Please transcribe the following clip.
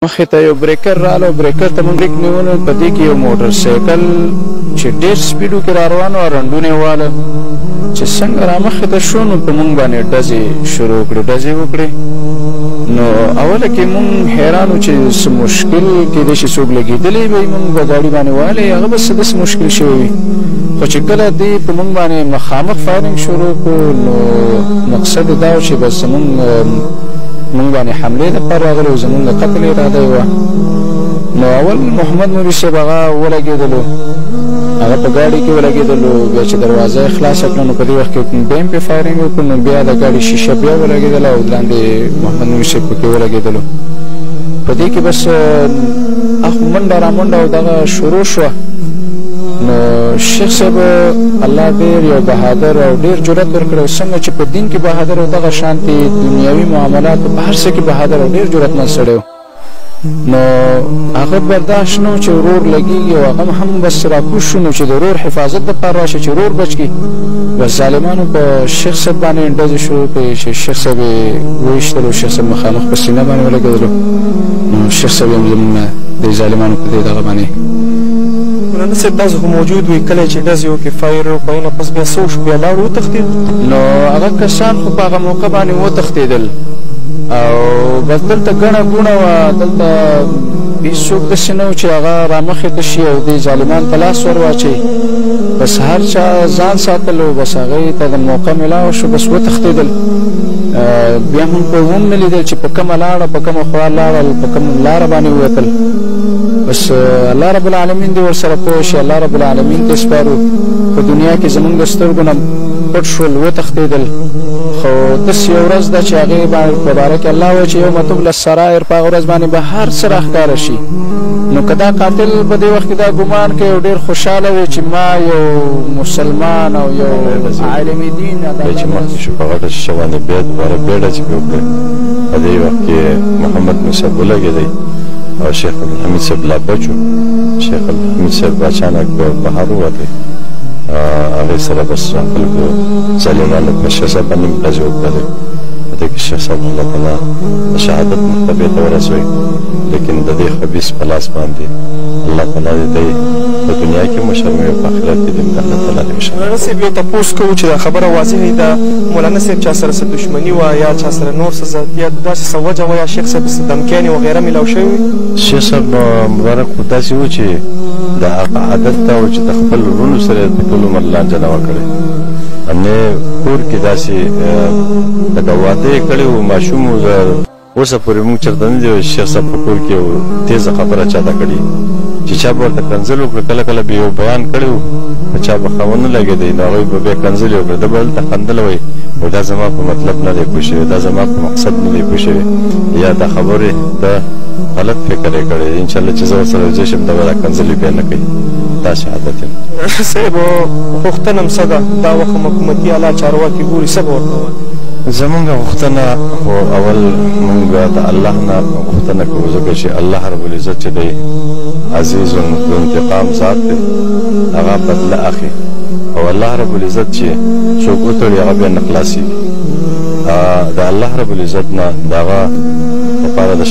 مخې ته یو بریکر راغله، بریکر ته موږ بریک نیولو، په دې کې یو موټر سایکل چې ډېر سپیډو کې را روان و، رنډونه یې واله. چې څنګه را مخې ته شو نو په موږ باندې ډزې شروع کړې، ډزې وکړې. نو اوله کې موږ حیران وو چې څه مشکل کېدای شي، څوک لګېدلی به وي، موږ به ګاډي باندې والی، هغه به څه داسې مشکل شوی وي. خو چې کله دې په موږ باندې مخامخ فایرنګ شروع کړو نو مقصد یې دا و چې بس موږ باندې حملې دپاره راغلي وو، زموږ د قتل اراده یې وه. نو اول محمد مولوي صاحب هغه ولګېدلو، هغه په ګاډي کې ولګېدلو. بیا چې دروازه یې خلاصه کړه نو په دې وخت کې بیا هم پرې فایرنګ وکړو، نو بیا د ګاډي شیشه بیا ولګېدله او لاندې محمد مولوي صاحب پکې ولګېدلو. په دې کې بس منډه را منډه او دغه شروع شوه. نو شیخ صاحب الله ډېر یو بهادر او ډېر جرأت ورکړی، څنګه چې په دین کې بهادر او دغه شانتې دنیوي معاملاتو په هر څه کې بهادر او ډېر جرأتمند سړی و. نو هغه برداشت نه و چې ورور لګېږي او هغه هم بس راکوز شو نو چې د ورور حفاظت دپاره راشي، چې ورور بچ کړي. بس ظالمانو په شیخ صاحب باندې ډزې شروع کړې چې شیخ صاحب یې وویشتلو، شیخ صاحب مخامخ په سینه باندې ولګېدلو. نو شیخ صاحب هم زموږ نه د ظالمانو په دې دغه باندې مولانا صاحب تاسو خو موجود وي کله چې ډزې وکړې، فایر وکړئ، نو پس بیا څه وشو؟ بیا لاړو وتښتېدل؟ نو هغه کسان خو په هغه موقع باندې وتښتېدل او بس دلته ګڼه ګوڼه وه، دلته هېڅوک داسې نه و چې هغه رامخې ته شي او دې ظالمان ته لاس ور واچوي. بس هر چا ځان ساتل او بس هغوی ته د موقع میلاوه شو، بس وتښتېدل. بیا هم په هم نه لیدل چې په کومه لاړه، په کومه خوا لاړل، په کومه لاره باندې ووتل. بس الله رب العالمین دې ورسره پوه شي، الله رب العالمین ته سپارو. په دنیا کې زموږ د سترګو نه پټ شول، وتښتېدل. خو داسې یو ورځ ده چې هغې په باره کې الله وایي چې یوم تبلی السرائر، په هغه ورځ باندې به هر څه راښکاره شي. نو که دا قاتل په دې وخت کې دا ګمان کوي او ډېر خوشحاله وي چې ما یو مسلمان او یو عالم دین چې مخکې شو په غټه شیشه باندې بیا دوباره بیا ډزې پرې وکړې. په دې وخت کې محمد مولوي صاحب ولګېدی او شیخ عبدالحمید صاحب لا بچ و. شیخ عبدالحمید صاحب اچانک بهر ووتی، هغې سره بس خلکو ظالمانو په شیخ صاحب باندې ډزې وکړلې. په دې کې شیخ صاحب الله تعالی د شهادت مرتبې ته ورسوي، لیکن د دې خبیث په لاس باندې الله تعالی د دی په دنیا کې مشرموي او په آخرت کې د الله تعالی د مشرموي. مولانا صاحب یو تپوس کوو چې دا خبره واضحه ده، مولانا صاحب چا سره څه دښمني وه یا چا سره نور څه یا داسې څه وجه وه یا شیخ صاحب څه دمکیانې وغیره میلاو شوي وي؟ شیخ صاحب مبارک خو داسې و چې د هغه عادت دا و چې د خپل وروڼو سره یې په ټول عمر لانجه نه وه کړې. نه کور کې داسې لکه واده یې کړی و، ماشوم و. اوسه پورې موږ چېرته نه دی شیخ صاحب په کور کې یو تیزه خبره چاته کړې چې چا به ورته کنځل وکړه. کله کله به یو بیان کړی و، په چا به خاوند نه لګېدی، نو هغوی به بیا کنځلې وکړه. ده به هلته خندله وایي دا زما په مطلب نه دی پوه شوی، دا زما په مقصد نه دی پوه شوی، یا دا خبرې د غلط فکر یې کړی. انشاءالله چې زه ورسره یو ځای شم دا به دا کنځلې بیا نه کوي. داسې عادت یم. صاحب غوښتنه م څه ده؟ دا وخت حکومتي اعلی چارواکي ګوري، څه به ورته ووایي؟ زمونږ غوښتنه خو اول مونږ د الله نه غوښتنه کوو، ځکه چې الله رب العزت چې دی عزیز ذو انتقام ذات دی، هغه بدله اخلي. او الله رب العزت چې څوک وتړي هغه بیا نه خلاصېږي. د الله رب العزت نه د هغه لپاره د